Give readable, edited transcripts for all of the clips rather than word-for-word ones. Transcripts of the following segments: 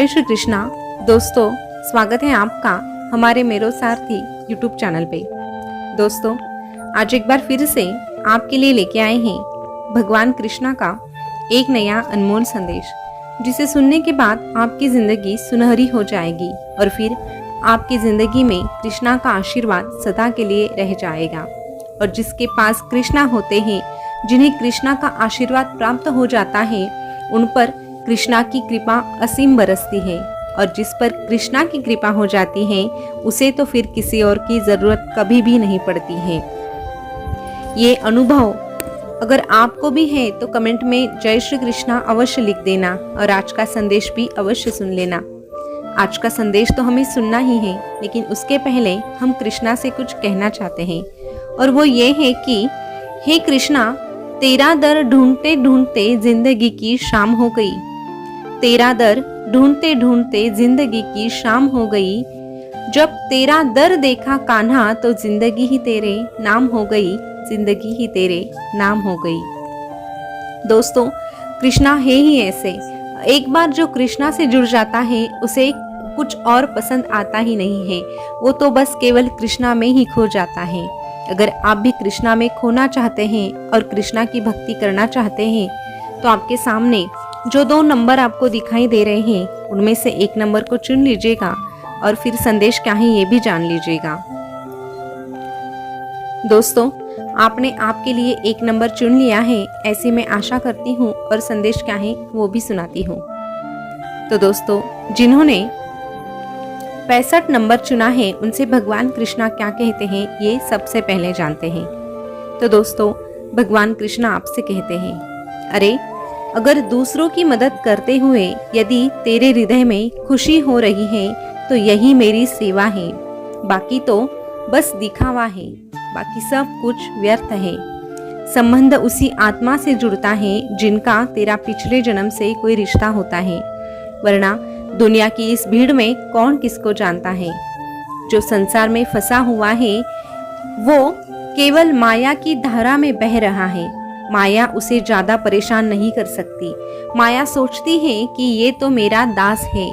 श्री कृष्णा। दोस्तों, स्वागत है आपका हमारे मेरो सारथी यूट्यूब चैनल पे। दोस्तों, आज एक बार फिर से आपके लिए लेके आए हैं भगवान कृष्णा का एक नया अनमोल संदेश, जिसे सुनने के बाद आपकी ज़िंदगी सुनहरी हो जाएगी और फिर आपकी ज़िंदगी में कृष्णा का आशीर्वाद सदा के लिए रह जाएगा। और जिसके पास कृष्णा होते हैं, जिन्हें कृष्णा का आशीर्वाद प्राप्त हो जाता है, उन पर कृष्णा की कृपा असीम बरसती है। और जिस पर कृष्णा की कृपा हो जाती है, उसे तो फिर किसी और की ज़रूरत कभी भी नहीं पड़ती है। ये अनुभव अगर आपको भी है तो कमेंट में जय श्री कृष्णा अवश्य लिख देना और आज का संदेश भी अवश्य सुन लेना। आज का संदेश तो हमें सुनना ही है, लेकिन उसके पहले हम कृष्णा से कुछ कहना चाहते हैं, और वो ये है कि हे कृष्णा, तेरा दर ढूंढते ढूंढते जिंदगी की शाम हो गई। तेरा दर ढूंढते ढूंढते जिंदगी की शाम हो गई। जब तेरा दर देखा कान्हा तो जिंदगी ही तेरे नाम हो गई। जिंदगी ही तेरे नाम हो गई। दोस्तों, कृष्णा है ही ऐसे, एक बार जो कृष्णा से जुड़ जाता है उसे कुछ और पसंद आता ही नहीं है। वो तो बस केवल कृष्णा में ही खो जाता है। अगर आप भी कृष्णा में खोना चाहते हैं और कृष्णा की भक्ति करना चाहते हैं, तो आपके सामने जो 2 नंबर आपको दिखाई दे रहे हैं, उनमें से एक नंबर को चुन लीजिएगा और फिर संदेश क्या है ये भी जान लीजिएगा। दोस्तों, आपने आपके लिए एक नंबर चुन लिया है, ऐसी मैं आशा करती हूँ, और संदेश क्या है वो भी सुनाती हूँ। तो दोस्तों, जिन्होंने 65 नंबर चुना है, उनसे भगवान कृष्णा क्या कहते हैं ये सबसे पहले जानते हैं। तो दोस्तों, भगवान कृष्णा आपसे कहते हैं, अरे अगर दूसरों की मदद करते हुए यदि तेरे हृदय में खुशी हो रही है, तो यही मेरी सेवा है। बाकी तो बस दिखावा है, बाकी सब कुछ व्यर्थ है। संबंध उसी आत्मा से जुड़ता है जिनका तेरा पिछले जन्म से कोई रिश्ता होता है, वरना दुनिया की इस भीड़ में कौन किसको जानता है। जो संसार में फंसा हुआ है, वो केवल माया की धारा में बह रहा है। माया उसे ज्यादा परेशान नहीं कर सकती। माया सोचती है कि ये तो मेरा दास है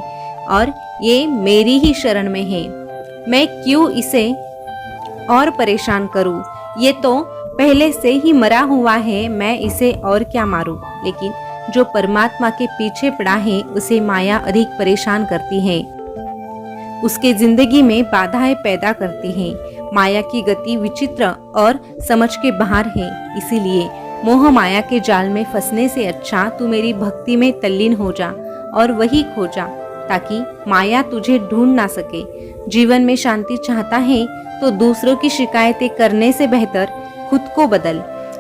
और ये मेरी ही शरण में है, मैं क्यों इसे और परेशान करूं, ये तो पहले से ही मरा हुआ है, मैं इसे और क्या मारूं। लेकिन जो परमात्मा के पीछे पड़ा है, उसे माया अधिक परेशान करती है, उसके जिंदगी में बाधाएं पैदा करती है। माया की गति विचित्र और समझ के बाहर है। इसीलिए मोह माया के जाल में फंसने से अच्छा तू मेरी भक्ति में तल्लीन हो जा और वही खो जा, ताकि माया तुझे ढूंढ ना सके। जीवन में शांति चाहता है तो दूसरों की शिकायतें करने से बेहतर खुद को बदल,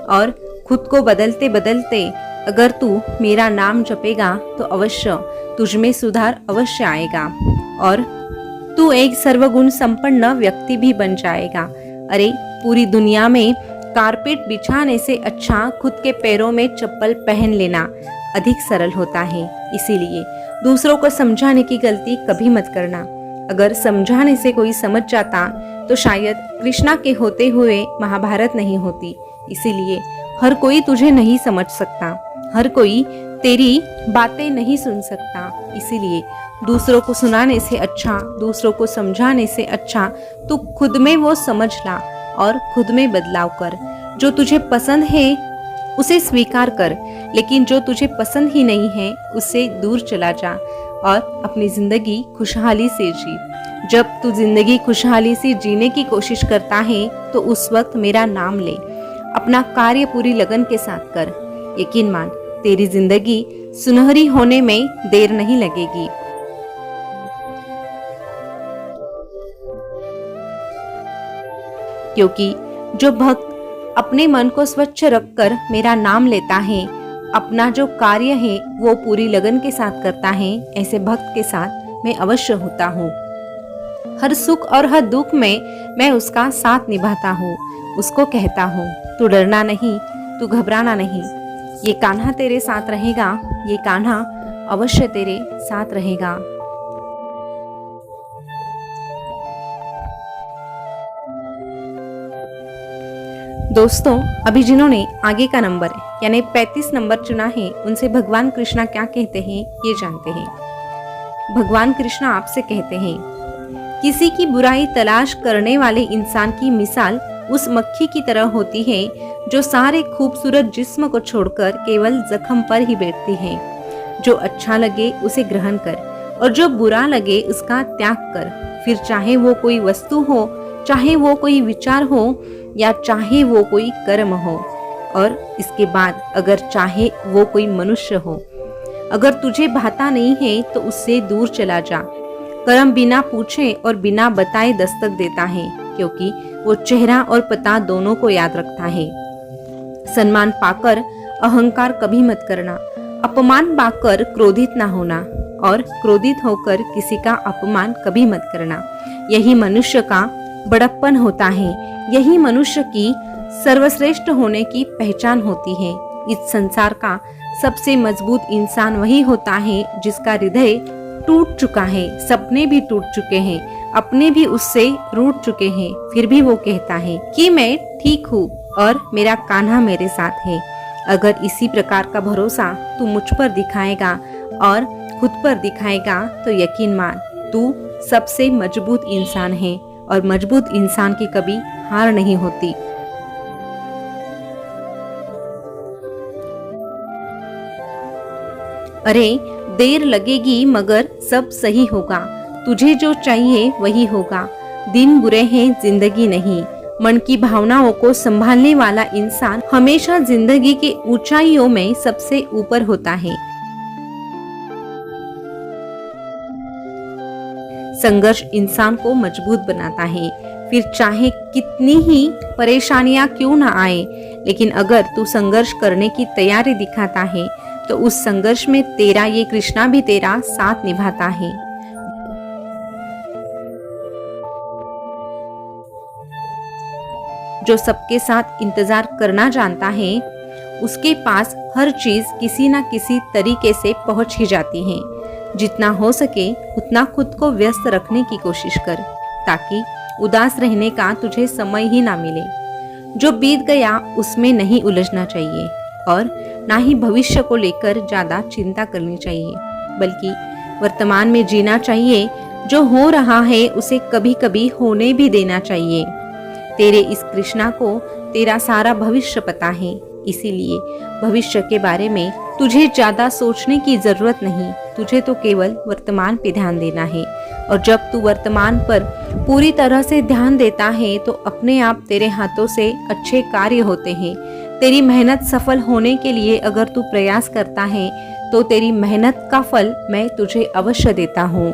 और खुद को बदलते बदलते अगर तू मेरा नाम जपेगा तो अवश्य तुझमें सुधार अवश्य आएगा और तू एक सर्वगुण संपन्न व्यक्ति भी बन जाएगा। अरे पूरी दुनिया में कारपेट बिछाने से अच्छा खुद के पैरों में चप्पल पहन लेना अधिक सरल होता है। इसीलिए दूसरों को समझाने की गलती कभी मत करना। अगर समझाने से कोई समझ जाता तो शायद कृष्णा के होते हुए महाभारत नहीं होती। इसीलिए हर कोई तुझे नहीं समझ सकता, हर कोई तेरी बातें नहीं सुन सकता। इसीलिए दूसरों को सुनाने से अच्छा, दूसरों को समझाने से अच्छा तू खुद में वो समझ ला और खुद में बदलाव कर। जो तुझे पसंद है उसे स्वीकार कर, लेकिन जो तुझे पसंद ही नहीं है उससे दूर चला जा और अपनी जिंदगी खुशहाली से जी। जब तू जिंदगी खुशहाली से जीने की कोशिश करता है तो उस वक्त मेरा नाम ले, अपना कार्य पूरी लगन के साथ कर। यकीन मान, तेरी जिंदगी सुनहरी होने में देर नहीं लगेगी। क्योंकि जो भक्त अपने मन को स्वच्छ रखकर मेरा नाम लेता है, अपना जो कार्य है वो पूरी लगन के साथ करता है, ऐसे भक्त के साथ मैं अवश्य होता हूँ। हर सुख और हर दुख में मैं उसका साथ निभाता हूँ। उसको कहता हूँ, तू डरना नहीं, तू घबराना नहीं, ये कान्हा तेरे साथ रहेगा, ये कान्हा अवश्य तेरे साथ रहेगा। दोस्तों, अभी जिन्होंने आगे का नंबर यानी 35 नंबर चुना है, उनसे भगवान कृष्णा क्या कहते हैं ये जानते हैं। भगवान कृष्ण आपसे कहते हैं, किसी की बुराई तलाश करने वाले इंसान की मिसाल उस मक्खी की तरह होती है जो सारे खूबसूरत जिस्म को छोड़कर केवल जख्म पर ही बैठती है। जो अच्छा लगे उसे ग्रहण कर और जो बुरा लगे उसका त्याग कर। फिर चाहे वो कोई वस्तु हो, चाहे वो कोई विचार हो या चाहे वो कोई कर्म हो, और इसके बाद अगर चाहे वो कोई मनुष्य हो। अगर तुझे भाता नहीं है तो उससे दूर चला जा। कर्म बिना पूछे और बिना बताए दस्तक देता है, क्योंकि वो चेहरा और पता दोनों को याद रखता है। सम्मान पाकर अहंकार कभी मत करना, अपमान पाकर क्रोधित ना होना और क्रोधित होकर किसी का अपमान कभी मत करना। यही मनुष्य का बड़प्पन होता है, यही मनुष्य की सर्वश्रेष्ठ होने की पहचान होती है। इस संसार का सबसे मजबूत इंसान वही होता है जिसका हृदय टूट चुका है, सपने भी टूट चुके हैं, अपने भी उससे रूठ चुके हैं, फिर भी वो कहता है कि मैं ठीक हूँ और मेरा कान्हा मेरे साथ है। अगर इसी प्रकार का भरोसा तू मुझ पर दिखाएगा और खुद पर दिखाएगा तो यकीन मान तू सबसे मजबूत इंसान है, और मजबूत इंसान की कभी हार नहीं होती। अरे देर लगेगी मगर सब सही होगा, तुझे जो चाहिए वही होगा। दिन बुरे हैं जिंदगी नहीं। मन की भावनाओं को संभालने वाला इंसान हमेशा जिंदगी के ऊंचाइयों में सबसे ऊपर होता है। संघर्ष इंसान को मजबूत बनाता है, फिर चाहे कितनी ही परेशानियां क्यों ना आए, लेकिन अगर तू संघर्ष करने की तैयारी दिखाता है तो उस संघर्ष में तेरा ये कृष्णा भी तेरा साथ निभाता है। जो सबके साथ इंतजार करना जानता है उसके पास हर चीज किसी ना किसी तरीके से पहुंच ही जाती है। जितना हो सके उतना खुद को व्यस्त रखने की कोशिश कर, ताकि उदास रहने का तुझे समय ही ना मिले। जो बीत गया उसमें नहीं उलझना चाहिए और ना ही भविष्य को लेकर ज्यादा चिंता करनी चाहिए, बल्कि वर्तमान में जीना चाहिए। जो हो रहा है उसे कभी कभी होने भी देना चाहिए। तेरे इस कृष्णा को तेरा सारा भविष्य पता है, इसीलिए भविष्य के बारे में तुझे ज्यादा सोचने की जरूरत नहीं। तुझे तो केवल वर्तमान पे ध्यान देना है, और जब तू वर्तमान पर पूरी तरह से ध्यान देता है तो अपने आप तेरे हाथों से अच्छे कार्य होते हैं। तेरी मेहनत सफल होने के लिए अगर तू प्रयास करता है तो तेरी मेहनत का फल मैं तुझे अवश्य देता हूँ।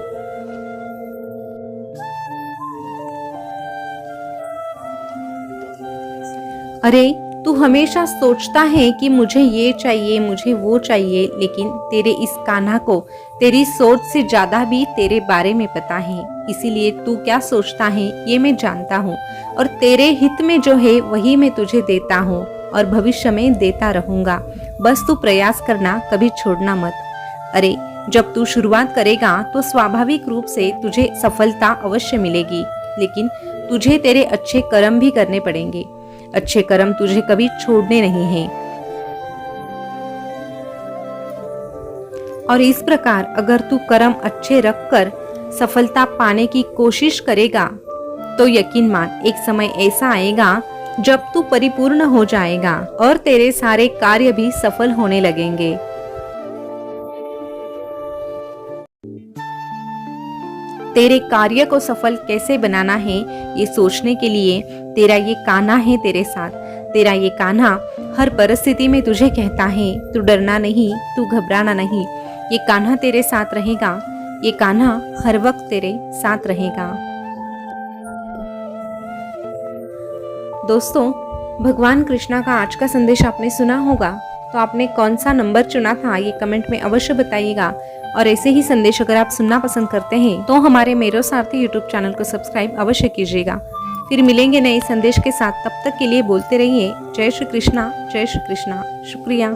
अरे तू हमेशा सोचता है कि मुझे ये चाहिए, मुझे वो चाहिए, लेकिन तेरे इस कान्हा को तेरी सोच से ज्यादा भी तेरे बारे में पता है। इसीलिए तू क्या सोचता है ये मैं जानता हूँ, और तेरे हित में जो है वही मैं तुझे देता हूँ और भविष्य में देता रहूंगा। बस तू प्रयास करना, कभी छोड़ना मत। अरे जब तू शुरुआत करेगा तो स्वाभाविक रूप से तुझे सफलता अवश्य मिलेगी, लेकिन तुझे तेरे अच्छे कर्म भी करने पड़ेंगे। अच्छे कर्म तुझे कभी छोड़ने नहीं हैं। और इस प्रकार अगर तू कर्म अच्छे रखकर सफलता पाने की कोशिश करेगा तो यकीन मान एक समय ऐसा आएगा जब तू परिपूर्ण हो जाएगा और तेरे सारे कार्य भी सफल होने लगेंगे। तेरे कार्य को सफल कैसे बनाना है ये सोचने के लिए तेरा ये कान्हा है तेरे साथ। तेरा ये कान्हा हर परिस्थिति में तुझे कहता है तू डरना नहीं, तू घबराना नहीं। ये कान्हा तेरे साथ रहेगा, ये कान्हा हर वक्त तेरे साथ रहेगा। दोस्तों, भगवान कृष्णा का आज का संदेश आपने सुना होगा, तो आपने कौन सा नंबर चुना था ये कमेंट में अवश्य बताइएगा। और ऐसे ही संदेश अगर आप सुनना पसंद करते हैं तो हमारे मेरो सारथी यूट्यूब चैनल को सब्सक्राइब अवश्य कीजिएगा। फिर मिलेंगे नए संदेश के साथ, तब तक के लिए बोलते रहिए जय श्री कृष्णा, जय श्री कृष्णा। शुक्रिया।